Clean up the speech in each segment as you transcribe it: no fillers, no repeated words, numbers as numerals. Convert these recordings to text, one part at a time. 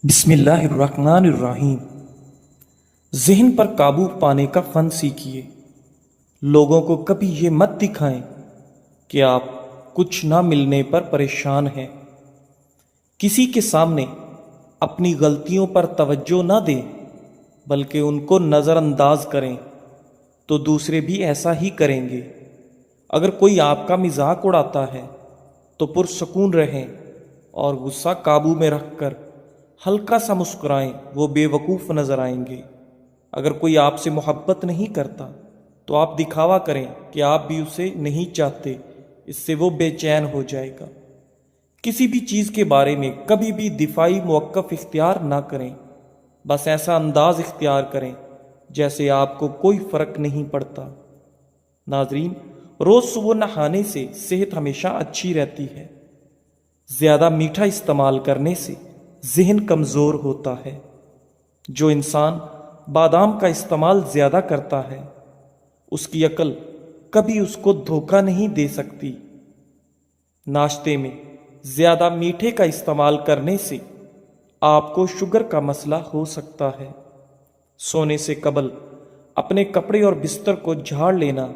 بسم اللہ الرحمن الرحیم۔ ذہن پر قابو پانے کا فن سیکھیے۔ لوگوں کو کبھی یہ مت دکھائیں کہ آپ کچھ نہ ملنے پر پریشان ہیں۔ کسی کے سامنے اپنی غلطیوں پر توجہ نہ دیں بلکہ ان کو نظر انداز کریں تو دوسرے بھی ایسا ہی کریں گے۔ اگر کوئی آپ کا مذاق اڑاتا ہے تو پرسکون رہیں اور غصہ قابو میں رکھ کر ہلکا سا مسکرائیں، وہ بے وقوف نظر آئیں گے۔ اگر کوئی آپ سے محبت نہیں کرتا تو آپ دکھاوا کریں کہ آپ بھی اسے نہیں چاہتے، اس سے وہ بے چین ہو جائے گا۔ کسی بھی چیز کے بارے میں کبھی بھی دفاعی موقف اختیار نہ کریں، بس ایسا انداز اختیار کریں جیسے آپ کو کوئی فرق نہیں پڑتا۔ ناظرین، روز صبح نہانے سے صحت ہمیشہ اچھی رہتی ہے۔ زیادہ میٹھا استعمال کرنے سے ذہن کمزور ہوتا ہے۔ جو انسان بادام کا استعمال زیادہ کرتا ہے اس کی عقل کبھی اس کو دھوکہ نہیں دے سکتی۔ ناشتے میں زیادہ میٹھے کا استعمال کرنے سے آپ کو شوگر کا مسئلہ ہو سکتا ہے۔ سونے سے قبل اپنے کپڑے اور بستر کو جھاڑ لینا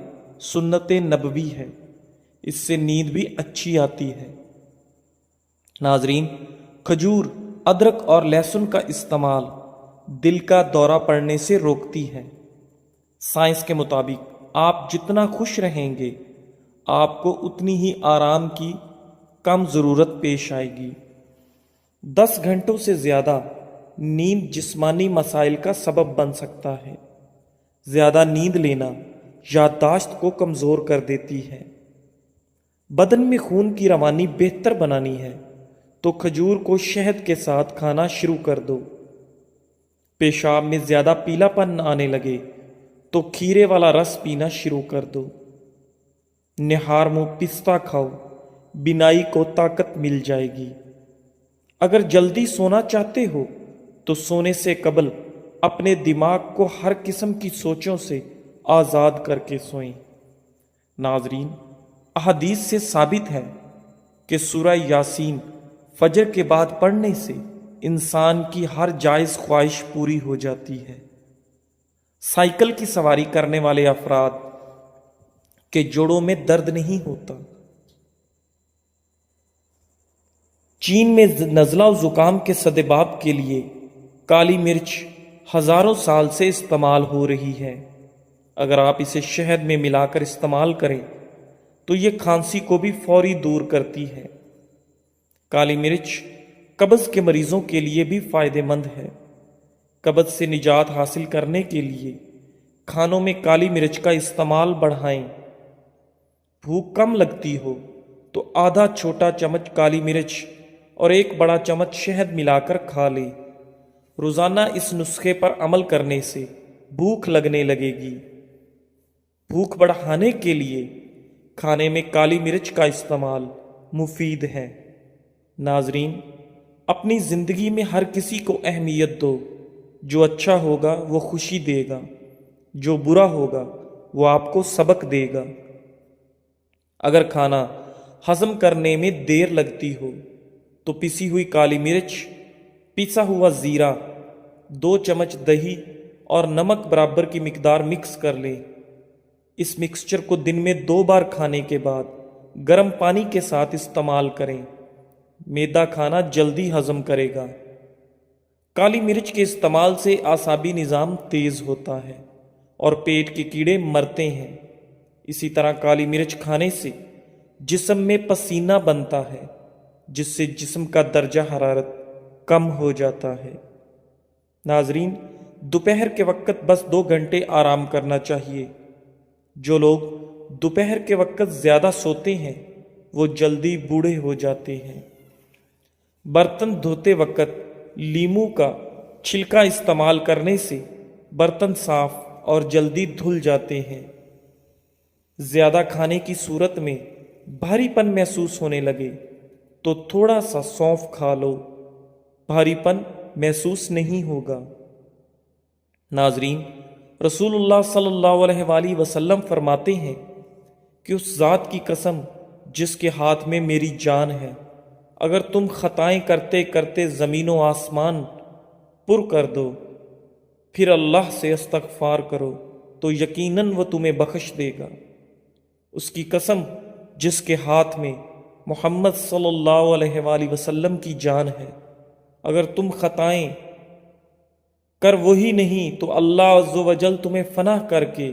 سنت نبوی ہے، اس سے نیند بھی اچھی آتی ہے۔ ناظرین، کھجور، ادرک اور لہسن کا استعمال دل کا دورہ پڑنے سے روکتی ہے۔ سائنس کے مطابق آپ جتنا خوش رہیں گے آپ کو اتنی ہی آرام کی کم ضرورت پیش آئے گی۔ 10 گھنٹوں سے زیادہ نیند جسمانی مسائل کا سبب بن سکتا ہے۔ زیادہ نیند لینا یادداشت کو کمزور کر دیتی ہے۔ بدن میں خون کی روانی بہتر بنانی ہے تو کھجور کو شہد کے ساتھ کھانا شروع کر دو۔ پیشاب میں زیادہ پیلا پن آنے لگے تو کھیرے والا رس پینا شروع کر دو۔ نہار منہ پستہ کھاؤ، بینائی کو طاقت مل جائے گی۔ اگر جلدی سونا چاہتے ہو تو سونے سے قبل اپنے دماغ کو ہر قسم کی سوچوں سے آزاد کر کے سوئیں۔ ناظرین، احادیث سے ثابت ہے کہ سورہ یاسین فجر کے بعد پڑھنے سے انسان کی ہر جائز خواہش پوری ہو جاتی ہے۔ سائیکل کی سواری کرنے والے افراد کے جوڑوں میں درد نہیں ہوتا۔ چین میں نزلہ و زکام کے سدباب کے لیے کالی مرچ ہزاروں سال سے استعمال ہو رہی ہے۔ اگر آپ اسے شہد میں ملا کر استعمال کریں تو یہ کھانسی کو بھی فوری دور کرتی ہے۔ کالی مرچ قبض کے مریضوں کے لیے بھی فائدہ مند ہے۔ قبض سے نجات حاصل کرنے کے لیے کھانوں میں کالی مرچ کا استعمال بڑھائیں۔ بھوک کم لگتی ہو تو آدھا چھوٹا چمچ کالی مرچ اور 1 بڑا چمچ شہد ملا کر کھا لیں۔ روزانہ اس نسخے پر عمل کرنے سے بھوک لگنے لگے گی۔ بھوک بڑھانے کے لیے کھانے میں کالی مرچ کا استعمال مفید ہے۔ ناظرین، اپنی زندگی میں ہر کسی کو اہمیت دو۔ جو اچھا ہوگا وہ خوشی دے گا، جو برا ہوگا وہ آپ کو سبق دے گا۔ اگر کھانا ہضم کرنے میں دیر لگتی ہو تو پسی ہوئی کالی مرچ، پسا ہوا زیرہ، 2 چمچ دہی اور نمک برابر کی مقدار مکس کر لیں۔ اس مکسچر کو دن میں 2 بار کھانے کے بعد گرم پانی کے ساتھ استعمال کریں۔ میدا کھانا جلدی ہضم کرے گا۔ کالی مرچ کے استعمال سے اعصابی نظام تیز ہوتا ہے اور پیٹ کے کیڑے مرتے ہیں۔ اسی طرح کالی مرچ کھانے سے جسم میں پسینہ بنتا ہے جس سے جسم کا درجہ حرارت کم ہو جاتا ہے۔ ناظرین، دوپہر کے وقت بس 2 گھنٹے آرام کرنا چاہیے۔ جو لوگ دوپہر کے وقت زیادہ سوتے ہیں وہ جلدی بوڑھے ہو جاتے ہیں۔ برتن دھوتے وقت لیموں کا چھلکا استعمال کرنے سے برتن صاف اور جلدی دھل جاتے ہیں۔ زیادہ کھانے کی صورت میں بھاری پن محسوس ہونے لگے تو تھوڑا سا سونف کھا لو، بھاری پن محسوس نہیں ہوگا۔ ناظرین، رسول اللہ صلی اللہ علیہ وآلہ وسلم فرماتے ہیں کہ اس ذات کی قسم جس کے ہاتھ میں میری جان ہے، اگر تم خطائیں کرتے کرتے زمین و آسمان پر کر دو، پھر اللہ سے استغفار کرو تو یقیناً وہ تمہیں بخش دے گا۔ اس کی قسم جس کے ہاتھ میں محمد صلی اللہ علیہ وآلہ وسلم کی جان ہے، اگر تم خطائیں کر وہی نہیں تو اللہ عز و جل تمہیں فنا کر کے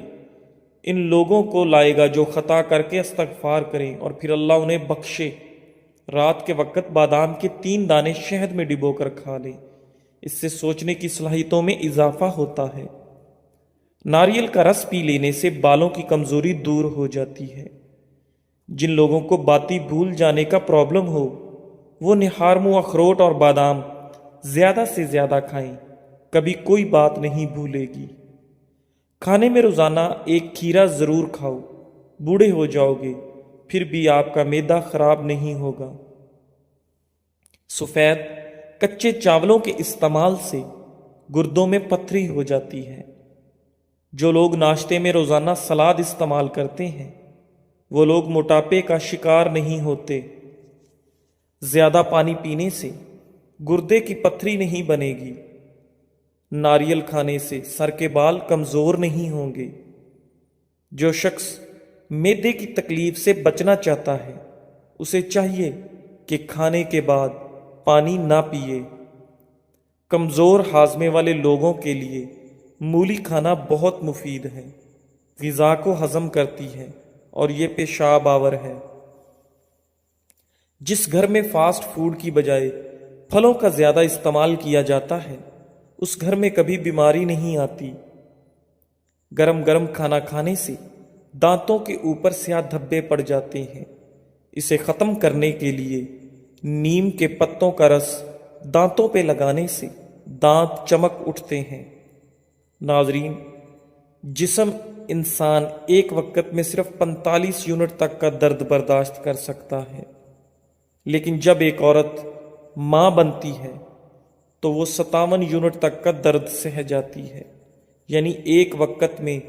ان لوگوں کو لائے گا جو خطا کر کے استغفار کریں اور پھر اللہ انہیں بخشے۔ رات کے وقت بادام کے 3 دانے شہد میں ڈبو کر کھا لیں، اس سے سوچنے کی صلاحیتوں میں اضافہ ہوتا ہے۔ ناریل کا رس پی لینے سے بالوں کی کمزوری دور ہو جاتی ہے۔ جن لوگوں کو باتی بھول جانے کا پرابلم ہو وہ نہار منہ اخروٹ اور بادام زیادہ سے زیادہ کھائیں، کبھی کوئی بات نہیں بھولے گی۔ کھانے میں روزانہ 1 کھیرا ضرور کھاؤ، بوڑھے ہو جاؤ گے پھر بھی آپ کا معدہ خراب نہیں ہوگا۔ سفید کچے چاولوں کے استعمال سے گردوں میں پتھری ہو جاتی ہے۔ جو لوگ ناشتے میں روزانہ سلاد استعمال کرتے ہیں وہ لوگ موٹاپے کا شکار نہیں ہوتے۔ زیادہ پانی پینے سے گردے کی پتھری نہیں بنے گی۔ ناریل کھانے سے سر کے بال کمزور نہیں ہوں گے۔ جو شخص معدے کی تکلیف سے بچنا چاہتا ہے اسے چاہیے کہ کھانے کے بعد پانی نہ پیے۔ کمزور ہاضمے والے لوگوں کے لیے مولی کھانا بہت مفید ہے، غذا کو ہضم کرتی ہے اور یہ پیشاب آور ہے۔ جس گھر میں فاسٹ فوڈ کی بجائے پھلوں کا زیادہ استعمال کیا جاتا ہے اس گھر میں کبھی بیماری نہیں آتی۔ گرم گرم کھانا کھانے سے دانتوں کے اوپر سیاہ دھبے پڑ جاتے ہیں، اسے ختم کرنے کے لیے نیم کے پتوں کا رس دانتوں پہ لگانے سے دانت چمک اٹھتے ہیں۔ ناظرین، جسم انسان ایک وقت میں صرف 45 یونٹ تک کا درد برداشت کر سکتا ہے، لیکن جب ایک عورت ماں بنتی ہے تو وہ 57 یونٹ تک کا درد سہ جاتی ہے، یعنی ایک وقت میں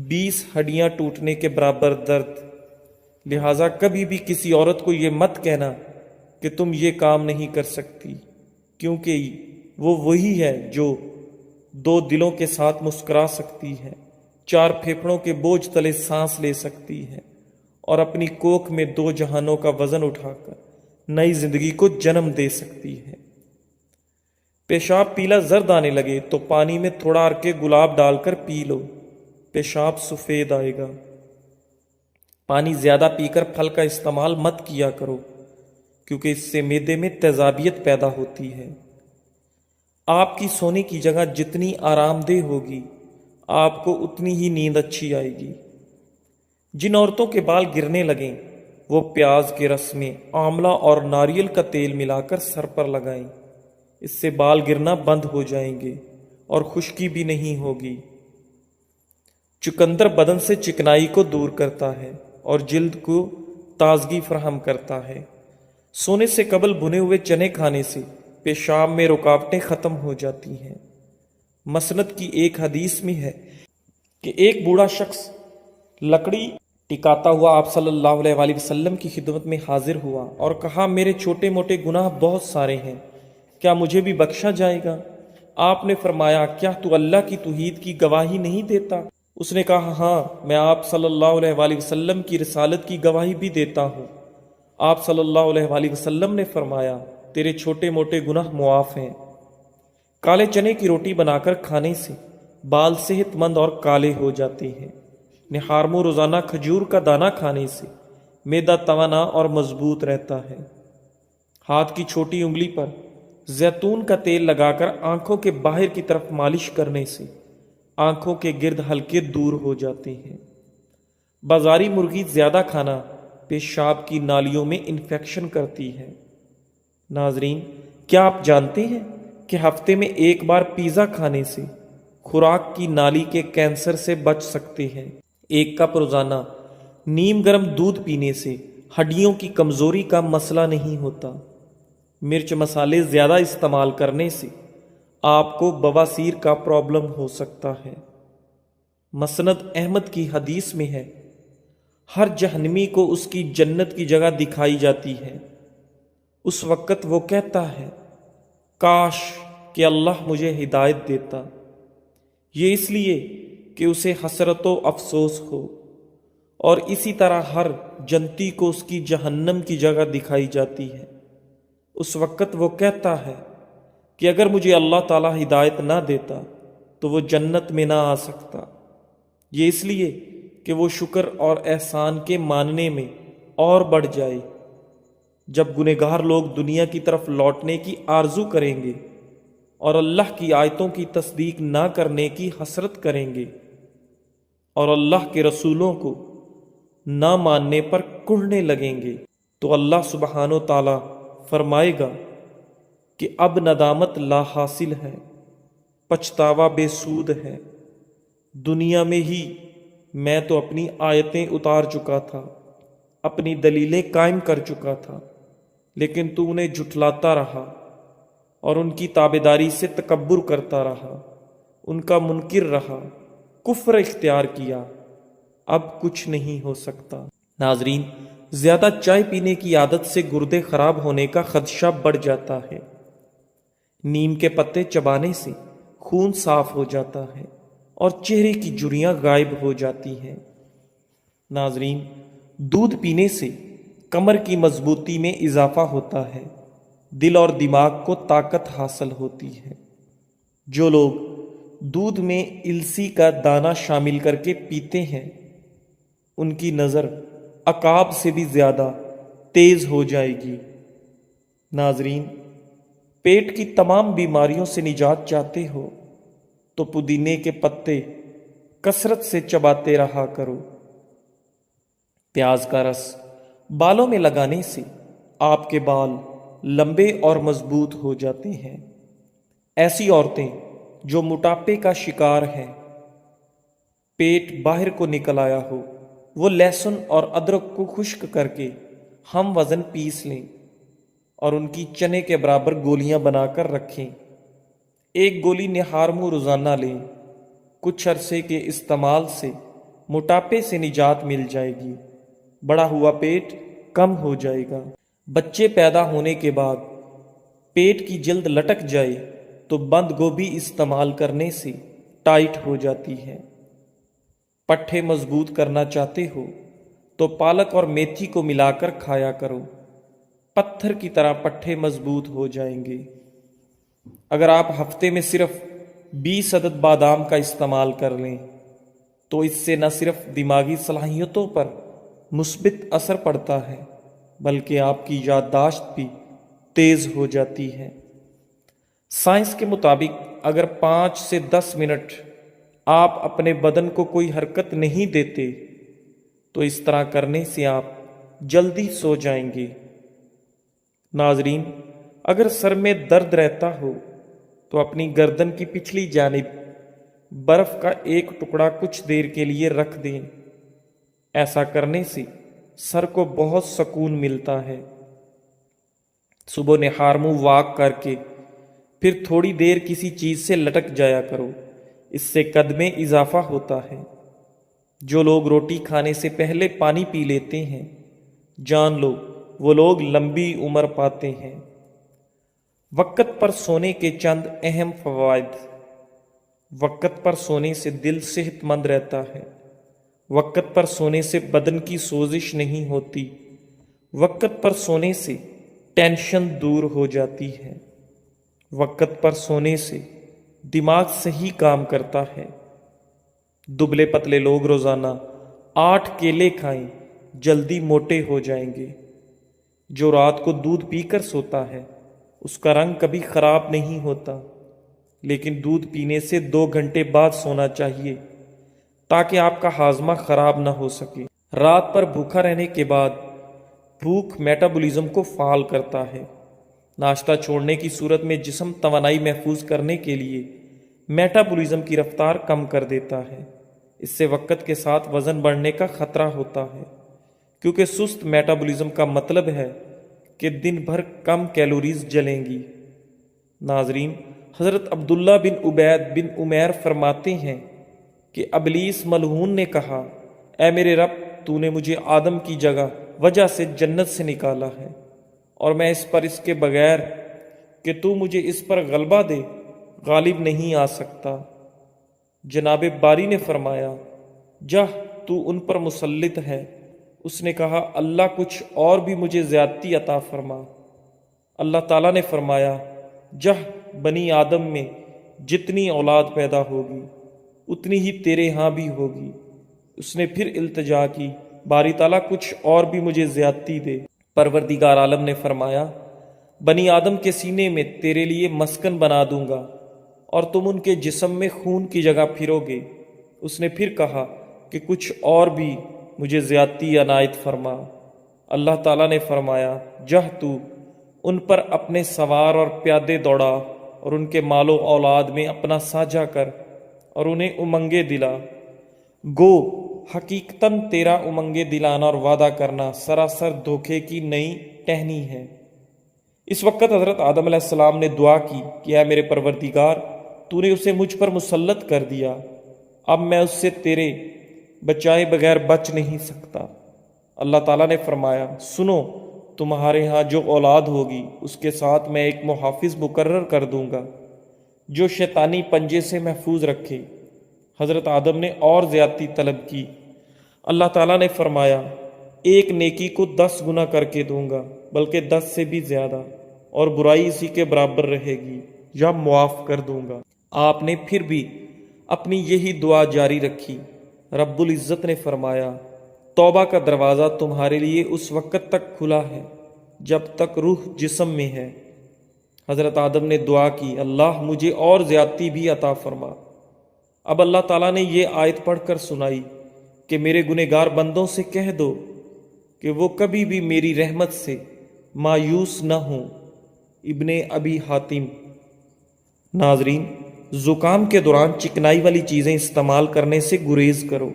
20 ہڈیاں ٹوٹنے کے برابر درد۔ لہٰذا کبھی بھی کسی عورت کو یہ مت کہنا کہ تم یہ کام نہیں کر سکتی، کیونکہ وہ وہی ہے جو 2 دلوں کے ساتھ مسکرا سکتی ہے، 4 پھیپھڑوں کے بوجھ تلے سانس لے سکتی ہے اور اپنی کوکھ میں 2 جہانوں کا وزن اٹھا کر نئی زندگی کو جنم دے سکتی ہے۔ پیشاب پیلا زرد آنے لگے تو پانی میں تھوڑا عرق گلاب ڈال کر پی لو، پیشاب سفید آئے گا۔ پانی زیادہ پی کر پھل کا استعمال مت کیا کرو، کیونکہ اس سے معدے میں تیزابیت پیدا ہوتی ہے۔ آپ کی سونے کی جگہ جتنی آرام دہ ہوگی آپ کو اتنی ہی نیند اچھی آئے گی۔ جن عورتوں کے بال گرنے لگیں وہ پیاز کے رس میں آملہ اور ناریل کا تیل ملا کر سر پر لگائیں، اس سے بال گرنا بند ہو جائیں گے اور خشکی بھی نہیں ہوگی۔ چقندر بدن سے چکنائی کو دور کرتا ہے اور جلد کو تازگی فراہم کرتا ہے۔ سونے سے قبل بھنے ہوئے چنے کھانے سے پیشاب میں رکاوٹیں ختم ہو جاتی ہیں۔ مسند کی ایک حدیث میں ہے کہ ایک بوڑھا شخص لکڑی ٹکاتا ہوا آپ صلی اللہ علیہ وآلہ وسلم کی خدمت میں حاضر ہوا اور کہا، میرے چھوٹے موٹے گناہ بہت سارے ہیں، کیا مجھے بھی بخشا جائے گا؟ آپ نے فرمایا، کیا تو اللہ کی توحید کی گواہی نہیں دیتا؟ اس نے کہا، ہاں، میں آپ صلی اللہ علیہ وآلہ وسلم کی رسالت کی گواہی بھی دیتا ہوں۔ آپ صلی اللہ علیہ وآلہ وسلم نے فرمایا، تیرے چھوٹے موٹے گناہ معاف ہیں۔ کالے چنے کی روٹی بنا کر کھانے سے بال صحت مند اور کالے ہو جاتے ہیں۔ نہارمو روزانہ کھجور کا دانہ کھانے سے معدہ توانا اور مضبوط رہتا ہے۔ ہاتھ کی چھوٹی انگلی پر زیتون کا تیل لگا کر آنکھوں کے باہر کی طرف مالش کرنے سے آنکھوں کے گرد ہلکے دور ہو جاتے ہیں۔ بازاری مرغی زیادہ کھانا پیشاب کی نالیوں میں انفیکشن کرتی ہے۔ ناظرین، کیا آپ جانتے ہیں کہ ہفتے میں 1 بار پیزا کھانے سے خوراک کی نالی کے کینسر سے بچ سکتے ہیں؟ 1 کپ روزانہ نیم گرم دودھ پینے سے ہڈیوں کی کمزوری کا مسئلہ نہیں ہوتا۔ مرچ مسالے زیادہ استعمال کرنے سے آپ کو بواسیر کا پرابلم ہو سکتا ہے۔ مسند احمد کی حدیث میں ہے، ہر جہنمی کو اس کی جنت کی جگہ دکھائی جاتی ہے۔ اس وقت وہ کہتا ہے کاش کہ اللہ مجھے ہدایت دیتا، یہ اس لیے کہ اسے حسرت و افسوس ہو، اور اسی طرح ہر جنتی کو اس کی جہنم کی جگہ دکھائی جاتی ہے۔ اس وقت وہ کہتا ہے کہ اگر مجھے اللہ تعالیٰ ہدایت نہ دیتا تو وہ جنت میں نہ آ سکتا، یہ اس لیے کہ وہ شکر اور احسان کے ماننے میں اور بڑھ جائے۔ جب گنہگار لوگ دنیا کی طرف لوٹنے کی آرزو کریں گے اور اللہ کی آیتوں کی تصدیق نہ کرنے کی حسرت کریں گے اور اللہ کے رسولوں کو نہ ماننے پر کڑھنے لگیں گے، تو اللہ سبحانہ و تعالیٰ فرمائے گا کہ اب ندامت لا حاصل ہے، پچھتاوا بے سود ہے۔ دنیا میں ہی میں تو اپنی آیتیں اتار چکا تھا، اپنی دلیلیں قائم کر چکا تھا، لیکن تو انہیں جھٹلاتا رہا اور ان کی تابعداری سے تکبر کرتا رہا، ان کا منکر رہا، کفر اختیار کیا، اب کچھ نہیں ہو سکتا۔ ناظرین، زیادہ چائے پینے کی عادت سے گردے خراب ہونے کا خدشہ بڑھ جاتا ہے۔ نیم کے پتے چبانے سے خون صاف ہو جاتا ہے اور چہرے کی جھریاں غائب ہو جاتی ہیں۔ ناظرین، دودھ پینے سے کمر کی مضبوطی میں اضافہ ہوتا ہے، دل اور دماغ کو طاقت حاصل ہوتی ہے۔ جو لوگ دودھ میں السی کا دانہ شامل کر کے پیتے ہیں ان کی نظر عقاب سے بھی زیادہ تیز ہو جائے گی۔ ناظرین، پیٹ کی تمام بیماریوں سے نجات چاہتے ہو تو پودینے کے پتے کثرت سے چباتے رہا کرو۔ پیاز کا رس بالوں میں لگانے سے آپ کے بال لمبے اور مضبوط ہو جاتے ہیں۔ ایسی عورتیں جو موٹاپے کا شکار ہیں، پیٹ باہر کو نکل آیا ہو، وہ لہسن اور ادرک کو خشک کر کے ہم وزن پیس لیں اور ان کی چنے کے برابر گولیاں بنا کر رکھیں۔ ایک گولی نہار منہ روزانہ لیں، کچھ عرصے کے استعمال سے موٹاپے سے نجات مل جائے گی، بڑا ہوا پیٹ کم ہو جائے گا۔ بچے پیدا ہونے کے بعد پیٹ کی جلد لٹک جائے تو بند گوبھی استعمال کرنے سے ٹائٹ ہو جاتی ہے۔ پٹھے مضبوط کرنا چاہتے ہو تو پالک اور میتھی کو ملا کر کھایا کرو، پتھر کی طرح پٹھے مضبوط ہو جائیں گے۔ اگر آپ ہفتے میں صرف 20 عدد بادام کا استعمال کر لیں تو اس سے نہ صرف دماغی صلاحیتوں پر مثبت اثر پڑتا ہے بلکہ آپ کی یادداشت بھی تیز ہو جاتی ہے۔ سائنس کے مطابق اگر 5 سے 10 منٹ آپ اپنے بدن کو کوئی حرکت نہیں دیتے تو اس طرح کرنے سے آپ جلدی سو جائیں گے۔ ناظرین، اگر سر میں درد رہتا ہو تو اپنی گردن کی پچھلی جانب برف کا ایک ٹکڑا کچھ دیر کے لیے رکھ دیں، ایسا کرنے سے سر کو بہت سکون ملتا ہے۔ صبح نہار منہ واک کر کے پھر تھوڑی دیر کسی چیز سے لٹک جایا کرو، اس سے قد میں اضافہ ہوتا ہے۔ جو لوگ روٹی کھانے سے پہلے پانی پی لیتے ہیں، جان لو وہ لوگ لمبی عمر پاتے ہیں۔ وقت پر سونے کے چند اہم فوائد۔ وقت پر سونے سے دل صحت مند رہتا ہے۔ وقت پر سونے سے بدن کی سوزش نہیں ہوتی۔ وقت پر سونے سے ٹینشن دور ہو جاتی ہے۔ وقت پر سونے سے دماغ صحیح کام کرتا ہے۔ دبلے پتلے لوگ روزانہ 8 کیلے کھائیں، جلدی موٹے ہو جائیں گے۔ جو رات کو دودھ پی کر سوتا ہے اس کا رنگ کبھی خراب نہیں ہوتا، لیکن دودھ پینے سے 2 گھنٹے بعد سونا چاہیے تاکہ آپ کا ہاضمہ خراب نہ ہو سکے۔ رات پر بھوکا رہنے کے بعد بھوک میٹابولزم کو فعال کرتا ہے۔ ناشتہ چھوڑنے کی صورت میں جسم توانائی محفوظ کرنے کے لیے میٹابولزم کی رفتار کم کر دیتا ہے۔ اس سے وقت کے ساتھ وزن بڑھنے کا خطرہ ہوتا ہے، کیونکہ سست میٹابولزم کا مطلب ہے کہ دن بھر کم کیلوریز جلیں گی۔ ناظرین، حضرت عبداللہ بن عبید بن عمیر فرماتے ہیں کہ ابلیس ملعون نے کہا، اے میرے رب، تو نے مجھے آدم کی وجہ سے جنت سے نکالا ہے اور میں اس پر اس کے بغیر کہ تو مجھے اس پر غلبہ دے غالب نہیں آ سکتا۔ جناب باری نے فرمایا، جا تو ان پر مسلط ہے۔ اس نے کہا، اللہ کچھ اور بھی مجھے زیادتی عطا فرما۔ اللہ تعالیٰ نے فرمایا، جا بنی آدم میں جتنی اولاد پیدا ہوگی اتنی ہی تیرے ہاں بھی ہوگی۔ اس نے پھر التجا کی، باری تعالیٰ کچھ اور بھی مجھے زیادتی دے۔ پروردگار عالم نے فرمایا، بنی آدم کے سینے میں تیرے لیے مسکن بنا دوں گا اور تم ان کے جسم میں خون کی جگہ پھرو گے۔ اس نے پھر کہا کہ کچھ اور بھی مجھے زیادتی عنایت فرما۔ اللہ تعالیٰ نے فرمایا، جا تو ان پر اپنے سوار اور پیادے دوڑا اور ان کے مال و اولاد میں اپنا ساجھا کر اور انہیں امنگیں دلا۔ گو حقیقتاً تیرا امنگیں دلانا اور وعدہ کرنا سراسر دھوکے کی نئی ٹہنی ہے۔ اس وقت حضرت آدم علیہ السلام نے دعا کی کہ اے میرے پروردگار، تو نے اسے مجھ پر مسلط کر دیا، اب میں اس سے تیرے بچائے بغیر بچ نہیں سکتا۔ اللہ تعالیٰ نے فرمایا، سنو، تمہارے ہاں جو اولاد ہوگی اس کے ساتھ میں ایک محافظ مقرر کر دوں گا جو شیطانی پنجے سے محفوظ رکھے۔ حضرت آدم نے اور زیادتی طلب کی۔ اللہ تعالیٰ نے فرمایا، ایک نیکی کو 10 گنا کر کے دوں گا، بلکہ 10 سے بھی زیادہ، اور برائی اسی کے برابر رہے گی یا معاف کر دوں گا۔ آپ نے پھر بھی اپنی یہی دعا جاری رکھی۔ رب العزت نے فرمایا، توبہ کا دروازہ تمہارے لیے اس وقت تک کھلا ہے جب تک روح جسم میں ہے۔ حضرت آدم نے دعا کی، اللہ مجھے اور زیادتی بھی عطا فرما۔ اب اللہ تعالیٰ نے یہ آیت پڑھ کر سنائی کہ میرے گنہگار بندوں سے کہہ دو کہ وہ کبھی بھی میری رحمت سے مایوس نہ ہوں۔ ابن ابی حاتم۔ ناظرین، زکام کے دوران چکنائی والی چیزیں استعمال کرنے سے گریز کرو،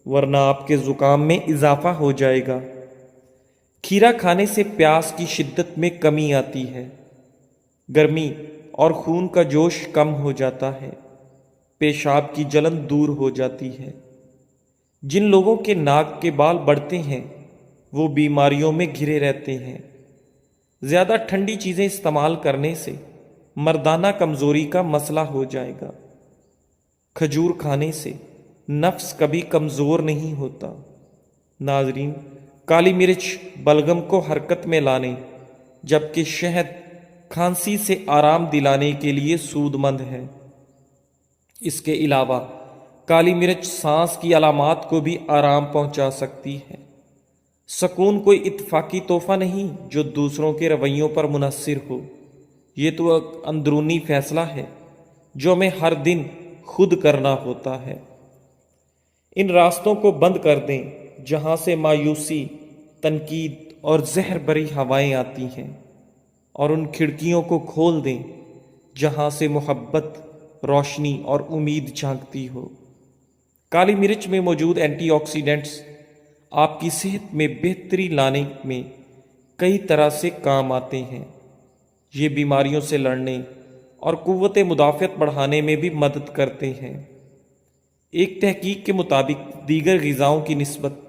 ورنہ آپ کے زکام میں اضافہ ہو جائے گا۔ کھیرا کھانے سے پیاس کی شدت میں کمی آتی ہے، گرمی اور خون کا جوش کم ہو جاتا ہے، پیشاب کی جلن دور ہو جاتی ہے۔ جن لوگوں کے ناک کے بال بڑھتے ہیں وہ بیماریوں میں گھرے رہتے ہیں۔ زیادہ ٹھنڈی چیزیں استعمال کرنے سے مردانہ کمزوری کا مسئلہ ہو جائے گا۔ کھجور کھانے سے نفس کبھی کمزور نہیں ہوتا۔ ناظرین، کالی مرچ بلغم کو حرکت میں لانے جبکہ شہد کھانسی سے آرام دلانے کے لیے سود مند ہے۔ اس کے علاوہ کالی مرچ سانس کی علامات کو بھی آرام پہنچا سکتی ہے۔ سکون کوئی اتفاقی تحفہ نہیں جو دوسروں کے رویوں پر منحصر ہو، یہ تو ایک اندرونی فیصلہ ہے جو ہمیں ہر دن خود کرنا ہوتا ہے۔ ان راستوں کو بند کر دیں جہاں سے مایوسی، تنقید اور زہر بری ہوائیں آتی ہیں، اور ان کھڑکیوں کو کھول دیں جہاں سے محبت، روشنی اور امید جھانکتی ہو۔ کالی مرچ میں موجود اینٹی آکسیڈنٹس آپ کی صحت میں بہتری لانے میں کئی طرح سے کام آتے ہیں۔ یہ بیماریوں سے لڑنے اور قوت مدافعت بڑھانے میں بھی مدد کرتے ہیں۔ ایک تحقیق کے مطابق دیگر غذاؤں کی نسبت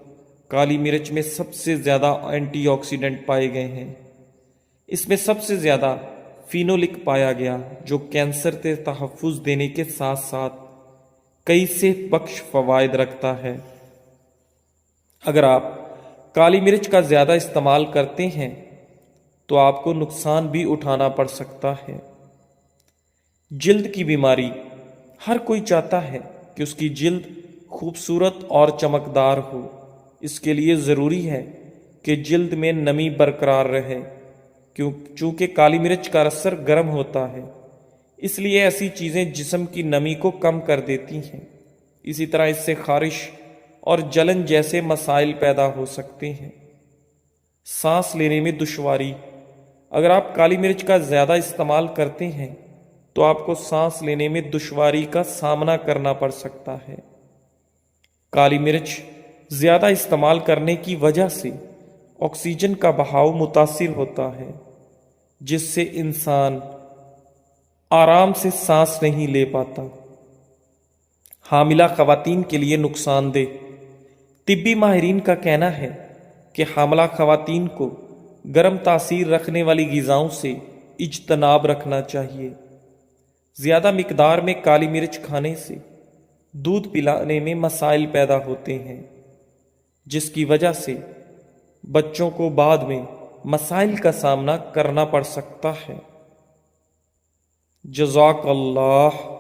کالی مرچ میں سب سے زیادہ اینٹی آکسیڈنٹ پائے گئے ہیں۔ اس میں سب سے زیادہ فینولک پایا گیا جو کینسر سے تحفظ دینے کے ساتھ ساتھ کئی صحت بخش فوائد رکھتا ہے۔ اگر آپ کالی مرچ کا زیادہ استعمال کرتے ہیں تو آپ کو نقصان بھی اٹھانا پڑ سکتا ہے۔ جلد کی بیماری، ہر کوئی چاہتا ہے کہ اس کی جلد خوبصورت اور چمکدار ہو۔ اس کے لیے ضروری ہے کہ جلد میں نمی برقرار رہے، چونکہ کالی مرچ کا اثر گرم ہوتا ہے، اس لیے ایسی چیزیں جسم کی نمی کو کم کر دیتی ہیں۔ اسی طرح اس سے خارش اور جلن جیسے مسائل پیدا ہو سکتے ہیں۔ سانس لینے میں دشواری، اگر آپ کالی مرچ کا زیادہ استعمال کرتے ہیں تو آپ کو سانس لینے میں دشواری کا سامنا کرنا پڑ سکتا ہے۔ کالی مرچ زیادہ استعمال کرنے کی وجہ سے آکسیجن کا بہاؤ متاثر ہوتا ہے، جس سے انسان آرام سے سانس نہیں لے پاتا۔ حاملہ خواتین کے لیے نقصان دہ، طبی ماہرین کا کہنا ہے کہ حاملہ خواتین کو گرم تاثیر رکھنے والی غذاؤں سے اجتناب رکھنا چاہیے۔ زیادہ مقدار میں کالی مرچ کھانے سے دودھ پلانے میں مسائل پیدا ہوتے ہیں، جس کی وجہ سے بچوں کو بعد میں مسائل کا سامنا کرنا پڑ سکتا ہے۔ جزاک اللہ۔